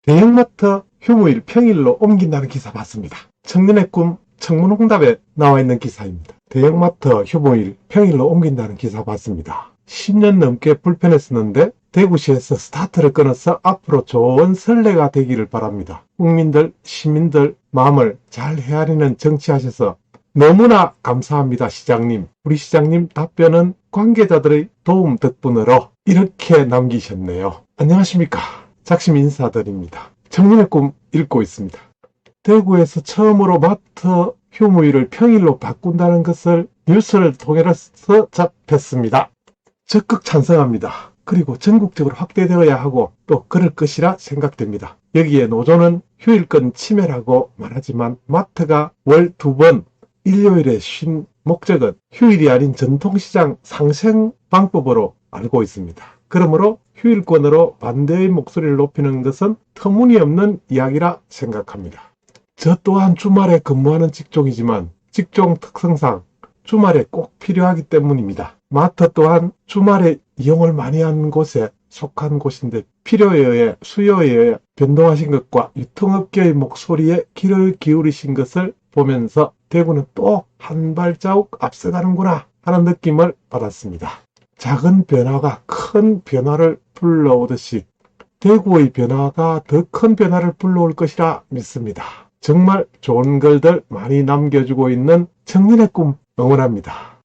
대형마트 휴무일 평일로 옮긴다는 기사 봤습니다. 청년의 꿈 청문홍답에 나와 있는 기사입니다. 대형마트 휴무일 평일로 옮긴다는 기사 봤습니다. 10년 넘게 불편했었는데 대구시에서 스타트를 끊어서 앞으로 좋은 선례가 되기를 바랍니다. 국민들, 시민들 마음을 잘 헤아리는 정치하셔서 너무나 감사합니다, 시장님. 우리 시장님 답변은 관계자들의 도움 덕분으로 이렇게 남기셨네요. 안녕하십니까. 작심 인사드립니다. 청년의 꿈 읽고 있습니다. 대구에서 처음으로 마트 휴무일을 평일로 바꾼다는 것을 뉴스를 통해서 접했습니다. 적극 찬성합니다. 그리고 전국적으로 확대되어야 하고 또 그럴 것이라 생각됩니다. 여기에 노조는 휴일권 침해라고 말하지만 마트가 월 2번 일요일에 쉰 목적은 휴일이 아닌 전통시장 상생 방법으로 알고 있습니다. 그러므로 휴일권으로 반대의 목소리를 높이는 것은 터무니없는 이야기라 생각합니다. 저 또한 주말에 근무하는 직종이지만 직종 특성상 주말에 꼭 필요하기 때문입니다. 마트 또한 주말에 이용을 많이 하는 곳에 속한 곳인데 필요에 의해 수요에 의해 변동하신 것과 유통업계의 목소리에 귀를 기울이신 것을 보면서 대구는 또 한 발자국 앞서가는구나 하는 느낌을 받았습니다. 작은 변화가 큰 변화를 불러오듯이 대구의 변화가 더 큰 변화를 불러올 것이라 믿습니다. 정말 좋은 글들 많이 남겨주고 있는 청년의 꿈 응원합니다.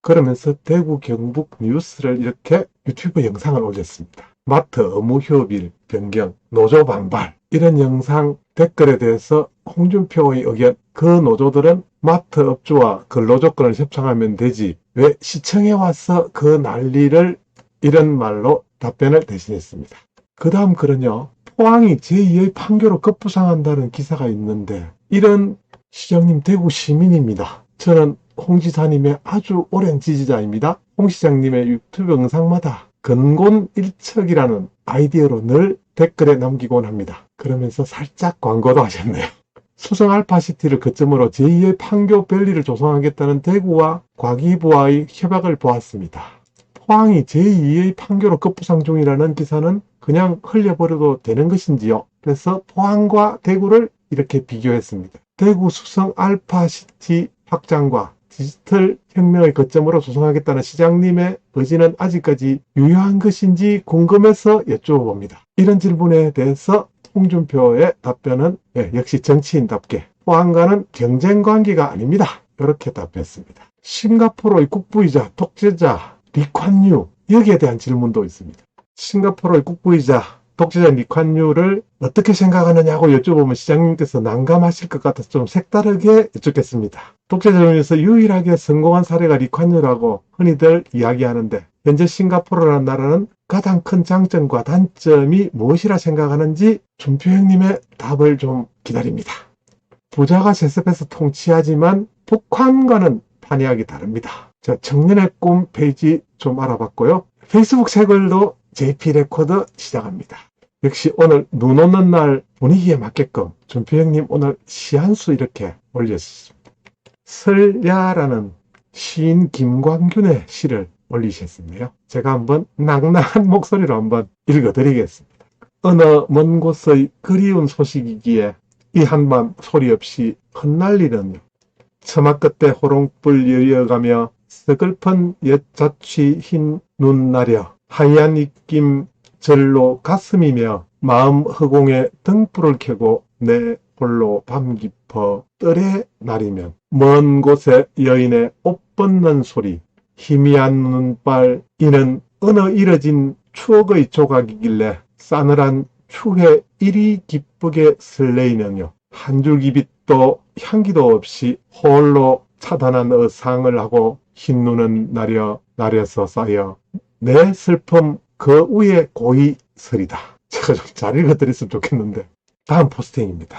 그러면서 대구 경북 뉴스를 이렇게 유튜브 영상을 올렸습니다. 마트 의무 휴업일 변경, 노조 반발 이런 영상 댓글에 대해서 홍준표의 의견, 그 노조들은 마트 업주와 근로조건을 협상하면 되지 왜 시청에 와서 그 난리를, 이런 말로 답변을 대신했습니다. 그 다음 글은요, 포항이 제2의 판교로 급부상한다는 기사가 있는데, 이런 시장님 대구 시민입니다. 저는 홍 지사님의 아주 오랜 지지자입니다. 홍 시장님의 유튜브 영상마다 근곤일척이라는 아이디어로 늘 댓글에 남기곤 합니다. 그러면서 살짝 광고도 하셨네요. 수성 알파시티를 거점으로 제2의 판교 밸리를 조성하겠다는 대구와 과기부와의 협약을 보았습니다. 포항이 제2의 판교로 급부상 중이라는 기사는 그냥 흘려버려도 되는 것인지요? 그래서 포항과 대구를 이렇게 비교했습니다. 대구 수성 알파시티 확장과 디지털 혁명의 거점으로 조성하겠다는 시장님의 의지는 아직까지 유효한 것인지 궁금해서 여쭈어봅니다. 이런 질문에 대해서 홍준표의 답변은 역시 정치인답게 포항과는 경쟁관계가 아닙니다. 이렇게 답했습니다. 싱가포르의 국부이자 독재자 리콴유, 여기에 대한 질문도 있습니다. 싱가포르의 국부이자 독재자 리콴유를 어떻게 생각하느냐고 여쭤보면 시장님께서 난감하실 것 같아서 좀 색다르게 여쭙겠습니다. 독재자 중에서 유일하게 성공한 사례가 리콴유라고 흔히들 이야기하는데 현재 싱가포르라는 나라는 가장 큰 장점과 단점이 무엇이라 생각하는지 준표 형님의 답을 좀 기다립니다. 부자가 세습해서 통치하지만 북한과는 판이하기 다릅니다. 자, 청년의 꿈 페이지 좀 알아봤고요. 페이스북 새 글도 JP 레코드 시작합니다. 역시 오늘 눈 오는 날 분위기에 맞게끔 준표 형님 오늘 시 한 수 이렇게 올렸습니다. 설야라는 시인 김광균의 시를 올리셨습니다. 제가 한번 낭낭한 목소리로 한번 읽어드리겠습니다. 어느 먼 곳의 그리운 소식이기에 이 한밤 소리 없이 흩날리는 처마 끝에 호롱불 여여가며 서글픈 옛 자취 흰 눈 나려 하얀 입김 절로 가슴이며 마음 허공에 등불을 켜고 내 홀로 밤 깊어 뜰에 날이면 먼 곳에 여인의 옷 벗는 소리 희미한 눈발 이는 어느 잃어진 추억의 조각이길래 싸늘한 추에 이리 기쁘게 설레이느뇨 한 줄기 빛도 향기도 없이 홀로 차단한 의상을 하고 흰 눈은 나려서 쌓여 내 슬픔 그 위에 고이 서리다. 제가 좀 잘 읽어드렸으면 좋겠는데 다음 포스팅입니다.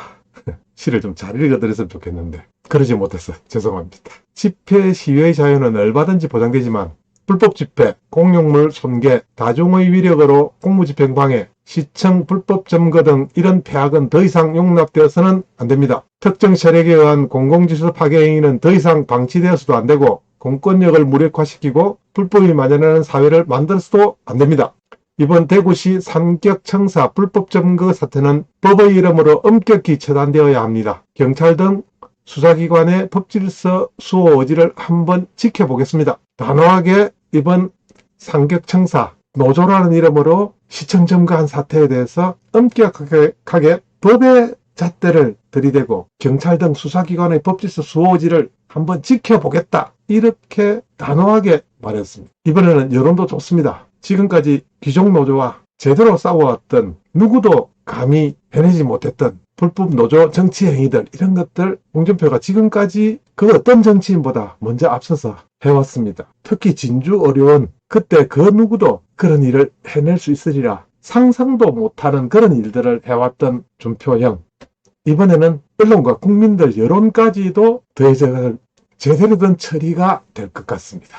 시를 좀 잘 읽어드렸으면 좋겠는데 그러지 못해서 죄송합니다. 집회 시위의 자유는 얼마든지 보장되지만 불법 집회, 공용물 손괴, 다중의 위력으로 공무집행 방해, 시청 불법 점거 등 이런 폐악은 더 이상 용납되어서는 안됩니다. 특정 세력에 의한 공공질서 파괴 행위는 더 이상 방치되어서도 안되고 공권력을 무력화시키고 불법이 만연하는 사회를 만들어서도 안됩니다. 이번 대구시 상격청사 불법 점거 사태는 법의 이름으로 엄격히 처단되어야 합니다. 경찰 등 수사기관의 법질서 수호 의지를 한번 지켜보겠습니다. 단호하게 이번 상격청사 노조라는 이름으로 시청 점거한 사태에 대해서 엄격하게 법의 잣대를 들이대고 경찰 등 수사기관의 법질서 수호 의지를 한번 지켜보겠다. 이렇게 단호하게 말했습니다. 이번에는 여론도 좋습니다. 지금까지 귀족노조와 제대로 싸워왔던 누구도 감히 해내지 못했던 불법 노조 정치 행위들 이런 것들 홍준표가 지금까지 그 어떤 정치인보다 먼저 앞서서 해왔습니다. 특히 진주 어려운 그때 그 누구도 그런 일을 해낼 수 있으리라 상상도 못하는 그런 일들을 해왔던 준표형. 이번에는 언론과 국민들 여론까지도 더해져 제대로 된 처리가 될 것 같습니다.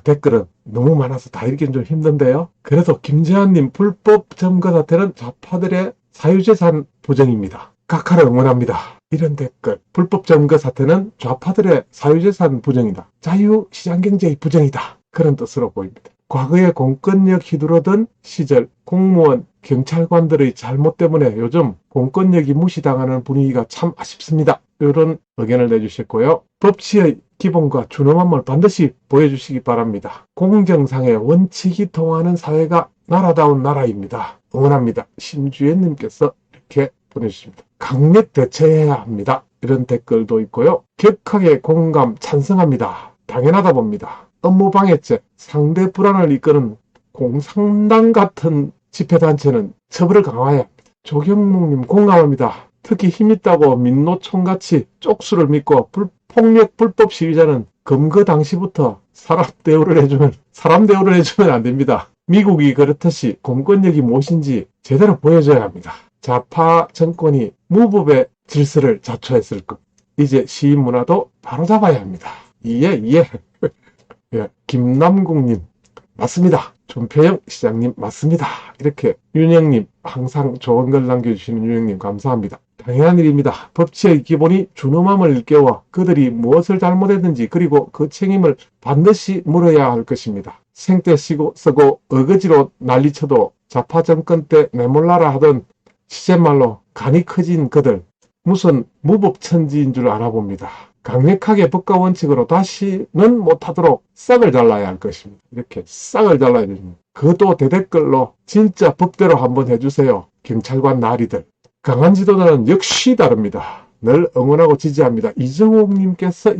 댓글은 너무 많아서 다 읽기는 좀 힘든데요. 그래도 김재환님 불법 점거 사태는 좌파들의 사유재산 부정입니다. 각하를 응원합니다. 이런 댓글. 불법 점거 사태는 좌파들의 사유재산 부정이다. 자유시장경제의 부정이다. 그런 뜻으로 보입니다. 과거에 공권력 휘두르던 시절 공무원, 경찰관들의 잘못 때문에 요즘 공권력이 무시당하는 분위기가 참 아쉽습니다. 이런 의견을 내주셨고요. 법치의 기본과 준엄함을 반드시 보여주시기 바랍니다. 공정상의 원칙이 통하는 사회가 나라다운 나라입니다. 응원합니다. 심주연님께서 이렇게 보내주십니다. 강력 대처해야 합니다. 이런 댓글도 있고요. 격하게 공감 찬성합니다. 당연하다 봅니다. 업무방해죄, 상대 불안을 이끄는 공산당 같은 집회단체는 처벌을 강화해야 합니다. 조경묵님 공감합니다. 특히 힘있다고 민노총같이 쪽수를 믿고 폭력 불법 시위자는 검거 당시부터 사람 대우를 해주면 안 됩니다. 미국이 그렇듯이 공권력이 무엇인지 제대로 보여줘야 합니다. 좌파 정권이 무법의 질서를 자초했을 것. 이제 시위 문화도 바로잡아야 합니다. 예. 예, 김남국님 맞습니다. 준표영 시장님 맞습니다. 이렇게 윤영님 항상 좋은 글 남겨주시는 윤영님 감사합니다. 당연한 일입니다. 법치의 기본이 준엄함을 일깨워 그들이 무엇을 잘못했는지 그리고 그 책임을 반드시 물어야 할 것입니다. 생떼 쓰고 어거지로 난리쳐도 좌파 정권 때 내몰라라 하던 시쳇말로 간이 커진 그들 무슨 무법천지인 줄 알아봅니다. 강력하게 법과 원칙으로 다시는 못하도록 싹을 잘라야 할 것입니다. 이렇게 싹을 잘라야 됩니다. 그것도 대댓글로 진짜 법대로 한번 해주세요. 경찰관 나리들. 강한 지도자는 역시 다릅니다. 늘 응원하고 지지합니다. 이정옥님께서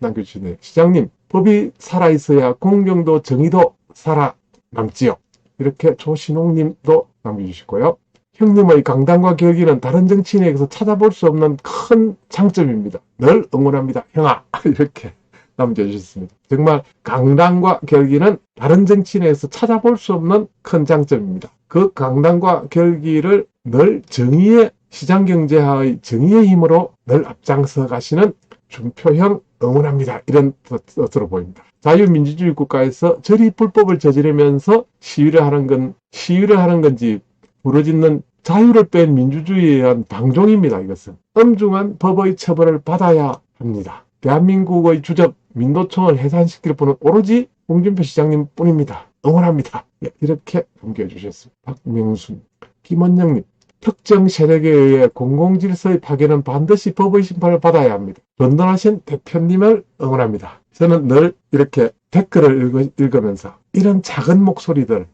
남겨주시네요. 시장님, 법이 살아있어야 공정도 정의도 살아남지요. 이렇게 조신홍님도 남겨주시고요. 형님의 강단과 결기는 다른 정치인에게서 찾아볼 수 없는 큰 장점입니다. 늘 응원합니다. 형아. 이렇게 남겨주셨습니다. 정말 강단과 결기는 다른 정치인에게서 찾아볼 수 없는 큰 장점입니다. 그 강단과 결기를 늘 정의의 시장경제화의 정의의 힘으로 늘 앞장서 가시는 준표형 응원합니다. 이런 뜻으로 보입니다. 자유민주주의 국가에서 저리 불법을 저지르면서 시위를 하는 건지 부르짖는 자유를 뺀 민주주의에 의한 방종입니다. 이것은 엄중한 법의 처벌을 받아야 합니다. 대한민국의 주적 민노총을 해산시킬 분은 오로지 홍준표 시장님 뿐입니다. 응원합니다. 이렇게 남겨주셨습니다. 박명순, 김원영님, 특정 세력에 의해 공공질서의 파괴는 반드시 법의 심판을 받아야 합니다. 런던하신 대표님을 응원합니다. 저는 늘 이렇게 댓글을 읽으면서 이런 작은 목소리들,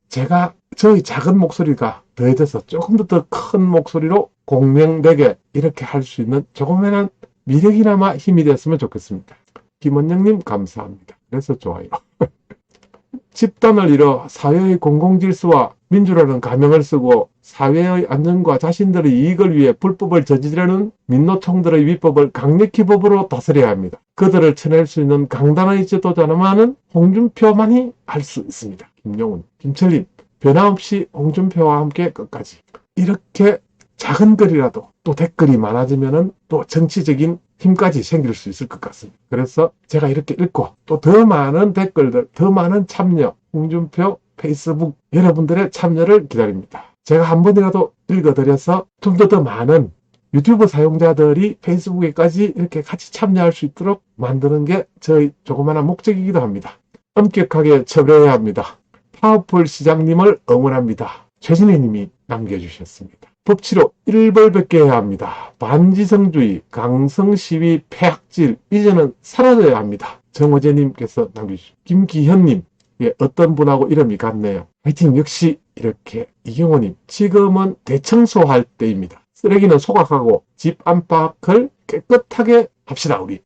저의 작은 목소리가 더해져서 조금 더 큰 목소리로 공명되게 이렇게 할 수 있는 조그마한 미력이나마 힘이 됐으면 좋겠습니다. 김원영님 감사합니다. 그래서 좋아요. 집단을 이뤄 사회의 공공질서와 민주라는 가명을 쓰고 사회의 안전과 자신들의 이익을 위해 불법을 저지르는 민노총들의 위법을 강력히 법으로 다스려야 합니다. 그들을 쳐낼 수 있는 강단의 지도자만은 홍준표만이 할 수 있습니다. 김용훈, 김철림, 변함없이 홍준표와 함께 끝까지. 이렇게 작은 글이라도 또 댓글이 많아지면은 또 정치적인 힘까지 생길 수 있을 것 같습니다. 그래서 제가 이렇게 읽고 또 더 많은 댓글들, 더 많은 참여, 홍준표 페이스북 여러분들의 참여를 기다립니다. 제가 한 번이라도 읽어드려서 좀 더 많은 유튜브 사용자들이 페이스북에까지 이렇게 같이 참여할 수 있도록 만드는 게 저희 조그마한 목적이기도 합니다. 엄격하게 처벌해야 합니다. 파워풀 시장님을 응원합니다. 최진혜 님이 남겨주셨습니다. 법치로 일벌백계 해야 합니다. 반지성주의, 강성시위, 폐악질 이제는 사라져야 합니다. 정호재님께서 남겨주셨습니다. 김기현님, 예, 어떤 분하고 이름이 같네요. 하여튼 역시 이렇게 이경호님, 지금은 대청소할 때입니다. 쓰레기는 소각하고 집 안팎을 깨끗하게 합시다 우리.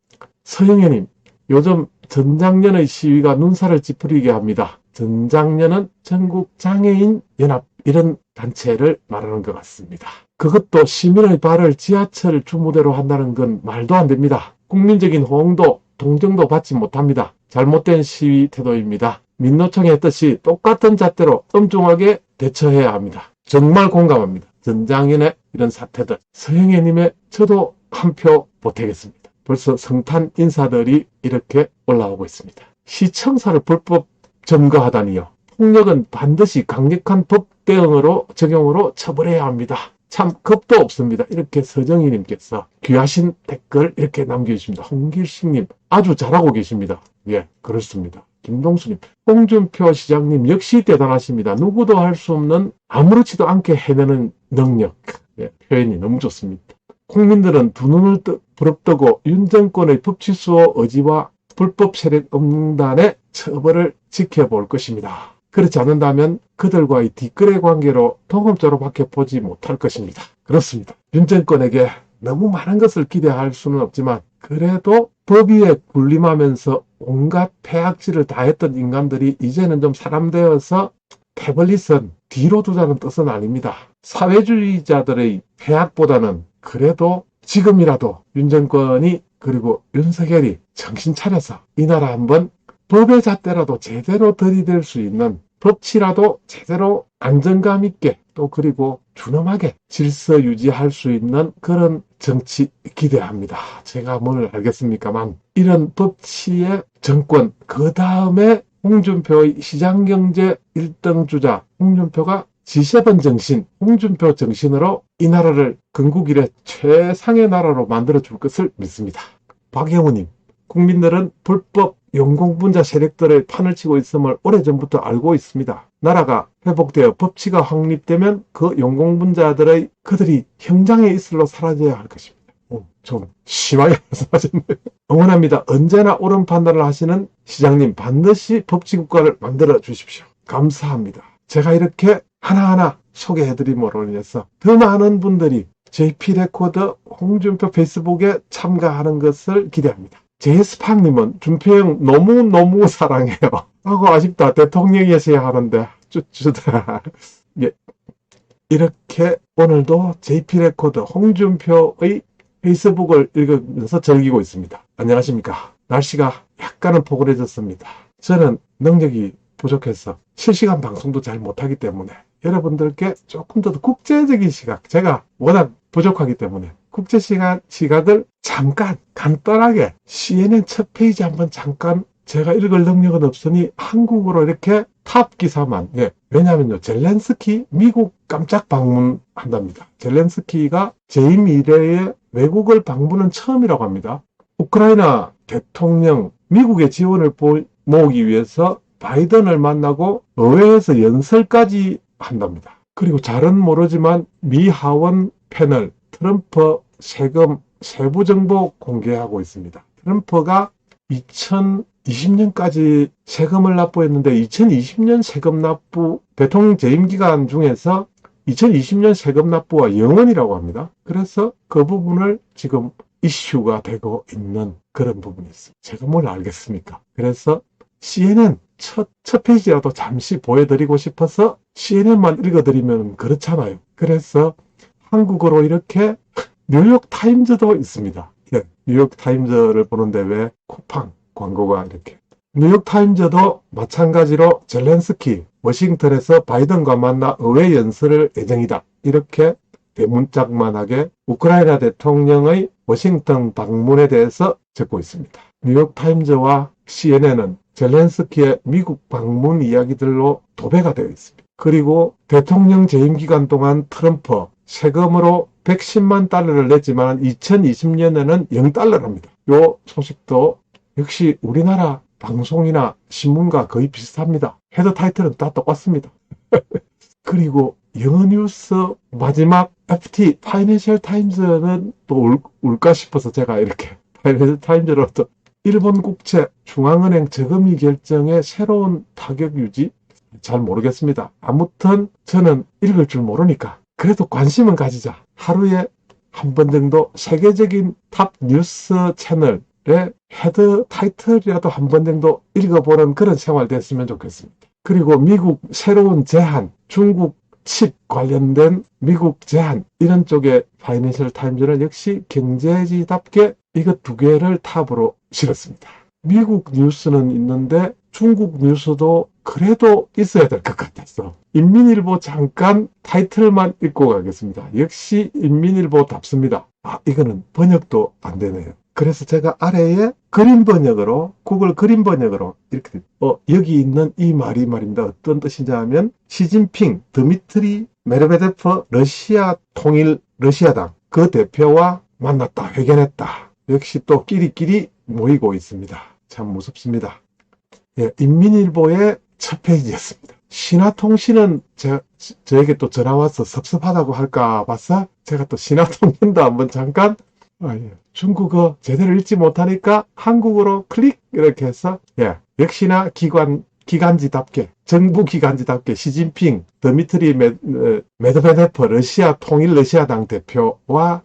서영현님, 요즘 전장년의 시위가 눈살을 찌푸리게 합니다. 전장년은 전국장애인 연합 이런 단체를 말하는 것 같습니다. 그것도 시민의 발을 지하철 주무대로 한다는 건 말도 안 됩니다. 국민적인 호응도 동정도 받지 못합니다. 잘못된 시위 태도입니다. 민노총이 했듯이 똑같은 잣대로 엄중하게 대처해야 합니다. 정말 공감합니다. 전장년의 이런 사태들. 서영애님의 저도 한 표 보태겠습니다. 벌써 성탄 인사들이 이렇게 올라오고 있습니다. 시청사를 불법 점거하다니요. 폭력은 반드시 강력한 법 대응으로 적용으로 처벌해야 합니다. 참 겁도 없습니다. 이렇게 서정희님께서 귀하신 댓글 이렇게 남겨주십니다. 홍길식님 아주 잘하고 계십니다. 예, 그렇습니다. 김동수님, 홍준표 시장님 역시 대단하십니다. 누구도 할 수 없는 아무렇지도 않게 해내는 능력. 예, 표현이 너무 좋습니다. 국민들은 두 눈을 부릅뜨고 윤 정권의 법치수호 의지와 불법 세력 음단의 처벌을 지켜볼 것입니다. 그렇지 않는다면 그들과의 뒷거래 관계로 동업자로밖에 보지 못할 것입니다. 그렇습니다. 윤 정권에게 너무 많은 것을 기대할 수는 없지만 그래도 법 위에 군림하면서 온갖 폐악질을 다했던 인간들이 이제는 좀 사람 되어서 패블릿은 뒤로 두자는 뜻은 아닙니다. 사회주의자들의 폐악보다는 그래도 지금이라도 윤 정권이 그리고 윤석열이 정신 차려서 이 나라 한번 법의 잣대라도 제대로 들이댈 수 있는 법치라도 제대로 안정감 있게 또 그리고 준엄하게 질서 유지할 수 있는 그런 정치 기대합니다. 제가 뭘 알겠습니까만 이런 법치의 정권 그 다음에 홍준표의 시장경제 1등 주자 홍준표가 G7 정신, 홍준표 정신으로 이 나라를 건국 이래 최상의 나라로 만들어줄 것을 믿습니다. 박영우님, 국민들은 불법 용공분자 세력들의 판을 치고 있음을 오래전부터 알고 있습니다. 나라가 회복되어 법치가 확립되면 그 용공분자들의 그들이 형장의 이슬로 사라져야 할 것입니다. 좀 심하게 말씀하셨네요. 응원합니다. 언제나 옳은 판단을 하시는 시장님 반드시 법치국가를 만들어 주십시오. 감사합니다. 제가 이렇게 하나하나 소개해드림으로 인해서 더 많은 분들이 JP레코더 홍준표 페이스북에 참가하는 것을 기대합니다. 제스팡님은 준표형 너무너무 사랑해요. 하고 아쉽다. 대통령이었어야 하는데 쭈쭈다. 예. 이렇게 오늘도 JP레코더 홍준표의 페이스북을 읽으면서 즐기고 있습니다. 안녕하십니까. 날씨가 약간은 포근해졌습니다. 저는 능력이 부족해서 실시간 방송도 잘 못하기 때문에 여러분들께 조금 더 국제적인 시각, 제가 워낙 부족하기 때문에 국제 시각을 잠깐 간단하게 CNN 첫 페이지 한번 잠깐 제가 읽을 능력은 없으니 한국어로 이렇게 탑 기사만, 예. 왜냐면요, 젤렌스키 미국 깜짝 방문한답니다. 젤렌스키가 재임 이래에 외국을 방문은 처음이라고 합니다. 우크라이나 대통령 미국의 지원을 모으기 위해서 바이든을 만나고 의회에서 연설까지 한답니다. 그리고 잘은 모르지만 미 하원 패널 트럼프 세금 세부 정보 공개하고 있습니다. 트럼프가 2020년까지 세금을 납부했는데 2020년 세금 납부 대통령 재임 기간 중에서 2020년 세금 납부와 0원이라고 합니다. 그래서 그 부분을 지금 이슈가 되고 있는 그런 부분이 있습니다. 제가 뭘 알겠습니까? 그래서 CNN 첫 페이지라도 잠시 보여드리고 싶어서 CNN만 읽어드리면 그렇잖아요. 그래서 한국어로 이렇게 뉴욕타임즈도 있습니다. 예, 뉴욕타임즈를 보는데 왜 쿠팡 광고가 이렇게. 뉴욕타임즈도 마찬가지로 젤렌스키 워싱턴에서 바이든과 만나 의회 연설을 예정이다. 이렇게 대문짝만하게 우크라이나 대통령의 워싱턴 방문에 대해서 적고 있습니다. 뉴욕타임즈와 CNN은 젤렌스키의 미국 방문 이야기들로 도배가 되어 있습니다. 그리고 대통령 재임 기간 동안 트럼프 세금으로 110만 달러를 냈지만 2020년에는 0달러랍니다. 이 소식도 역시 우리나라 방송이나 신문과 거의 비슷합니다. 헤더 타이틀은 다 똑같습니다. 그리고 영어 뉴스 마지막 FT 파이낸셜 타임즈는 또 올까 싶어서 제가 이렇게 파이낸셜 타임즈로 또 일본 국채 중앙은행 저금리 결정의 새로운 타격 유지 잘 모르겠습니다. 아무튼 저는 읽을 줄 모르니까 그래도 관심은 가지자. 하루에 한 번 정도 세계적인 탑 뉴스 채널의 헤드 타이틀이라도 한 번 정도 읽어보는 그런 생활 됐으면 좋겠습니다. 그리고 미국 새로운 제한, 중국 칩 관련된 미국 제한 이런 쪽에 파이낸셜 타임즈는 역시 경제지답게 이것 두 개를 탑으로 실었습니다. 미국 뉴스는 있는데 중국 뉴스도 그래도 있어야 될 것 같았어. 인민일보 잠깐 타이틀만 읽고 가겠습니다. 역시 인민일보답습니다. 이거는 번역도 안 되네요. 그래서 제가 아래에 그림 번역으로, 구글 그림 번역으로 이렇게 여기 있는 이 말이 말입니다. 어떤 뜻인지 하면 시진핑 드미트리 메드베데프 러시아 통일 러시아당 그 대표와 만났다, 회견했다. 역시 또 끼리끼리 모이고 있습니다. 참 무섭습니다. 예, 인민일보의 첫 페이지였습니다. 신화통신은 저에게 또 전화 와서 섭섭하다고 할까 봐서 제가 또 신화통신도 한번 잠깐 중국어 제대로 읽지 못하니까 한국어로 클릭 이렇게 해서 역시나 기관지답게 정부 기관지답게 시진핑 드미트리 메드베데프 러시아 통일 러시아당 대표와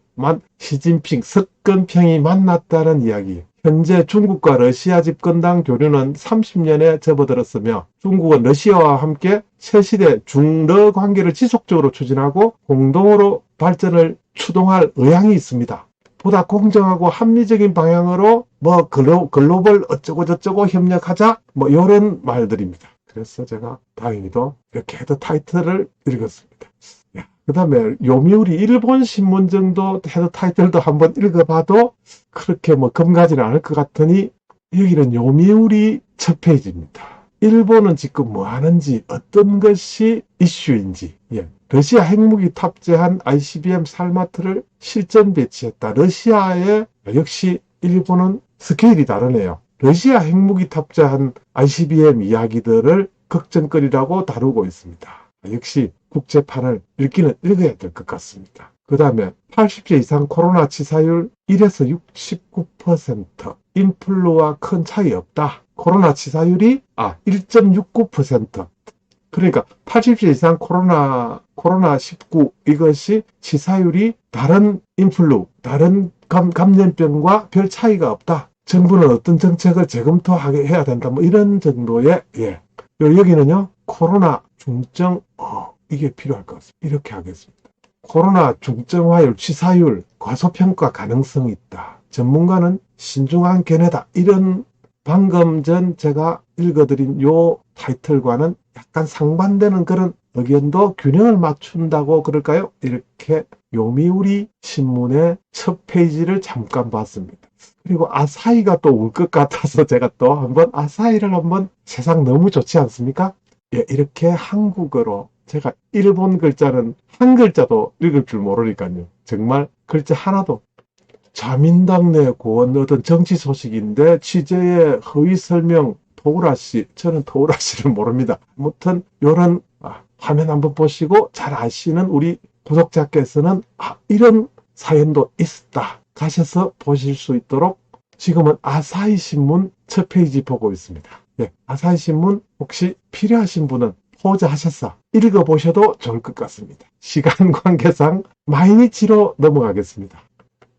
시진핑 석건평이 만났다는 이야기. 현재 중국과 러시아 집권당 교류는 30년에 접어들었으며 중국은 러시아와 함께 새시대 중러 관계를 지속적으로 추진하고 공동으로 발전을 추동할 의향이 있습니다. 보다 공정하고 합리적인 방향으로 글로벌 어쩌고저쩌고 협력하자 이런 말들입니다. 그래서 제가 다행히도 이렇게 헤더 타이틀을 읽었습니다. 그 다음에 요미우리 일본 신문 정도 헤더 타이틀도 한번 읽어봐도 그렇게 금가지는 않을 것 같으니 여기는 요미우리 첫 페이지입니다. 일본은 지금 뭐 하는지 어떤 것이 이슈인지 러시아 핵무기 탑재한 ICBM 살마트를 실전 배치했다. 러시아의 역시 일본은 스케일이 다르네요. 러시아 핵무기 탑재한 ICBM 이야기들을 걱정거리라고 다루고 있습니다. 역시 국제판을 읽기는 읽어야 될 것 같습니다. 그 다음에 80세 이상 코로나 치사율 1에서 69%, 인플루와 큰 차이 없다. 코로나 치사율이 1.69%. 그러니까 80세 이상 코로나19 이것이 치사율이 다른 인플루, 다른 감염병과 별 차이가 없다. 정부는 어떤 정책을 재검토하게 해야 된다. 이런 정도의 여기는요. 코로나 중증 이게 필요할 것 같습니다. 이렇게 하겠습니다. 코로나 중증화율, 치사율, 과소평가 가능성이 있다. 전문가는 신중한 견해다. 이런 방금 전 제가 읽어드린 요 타이틀과는 약간 상반되는 그런 의견도 균형을 맞춘다고 그럴까요? 이렇게 요미우리 신문의 첫 페이지를 잠깐 봤습니다. 그리고 아사히가 또 올 것 같아서 제가 또 한번 아사히를 한번 세상 너무 좋지 않습니까? 이렇게 한국어로 제가 일본 글자는 한 글자도 읽을 줄 모르니까요. 정말 글자 하나도. 자민당 내 고원 얻은 정치 소식인데 취재의 허위 설명 토우라씨. 저는 토우라씨를 모릅니다. 아무튼 이런 화면 한번 보시고 잘 아시는 우리 구독자께서는 이런 사연도 있었다. 가셔서 보실 수 있도록 지금은 아사히 신문 첫 페이지 보고 있습니다. 아사히 신문 혹시 필요하신 분은 호재하셔서 읽어보셔도 좋을 것 같습니다. 시간 관계상 마이니치로 넘어가겠습니다.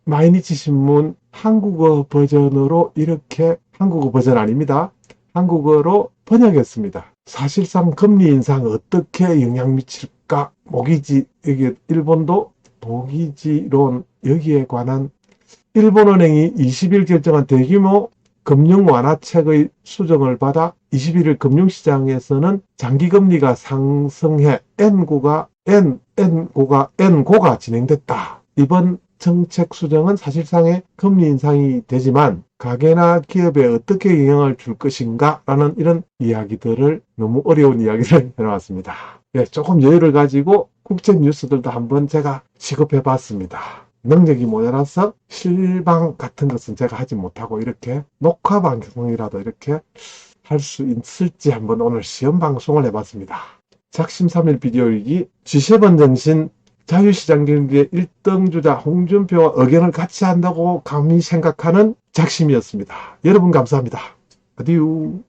마이니치 신문 한국어 버전으로 이렇게 한국어 버전 아닙니다. 한국어로 번역했습니다. 사실상 금리 인상 어떻게 영향 미칠까? 모기지, 여기 일본도 모기지론 여기에 관한 일본은행이 20일 결정한 대규모 금융 완화책의 수정을 받아 21일 금융시장에서는 장기금리가 상승해 N고가 진행됐다. 이번 정책 수정은 사실상의 금리 인상이 되지만 가계나 기업에 어떻게 영향을 줄 것인가 라는 이런 이야기들을 너무 어려운 이야기를 해놨습니다. 조금 여유를 가지고 국제 뉴스들도 한번 제가 취급해 봤습니다. 능력이 모자라서 실방 같은 것은 제가 하지 못하고 이렇게 녹화 방송이라도 이렇게 할 수 있을지 한번 오늘 시험 방송을 해봤습니다. 작심삼일 비디오일기 G7 정신 자유시장 경기의 1등 주자 홍준표와 의견을 같이 한다고 감히 생각하는 작심이었습니다. 여러분 감사합니다. 아디우.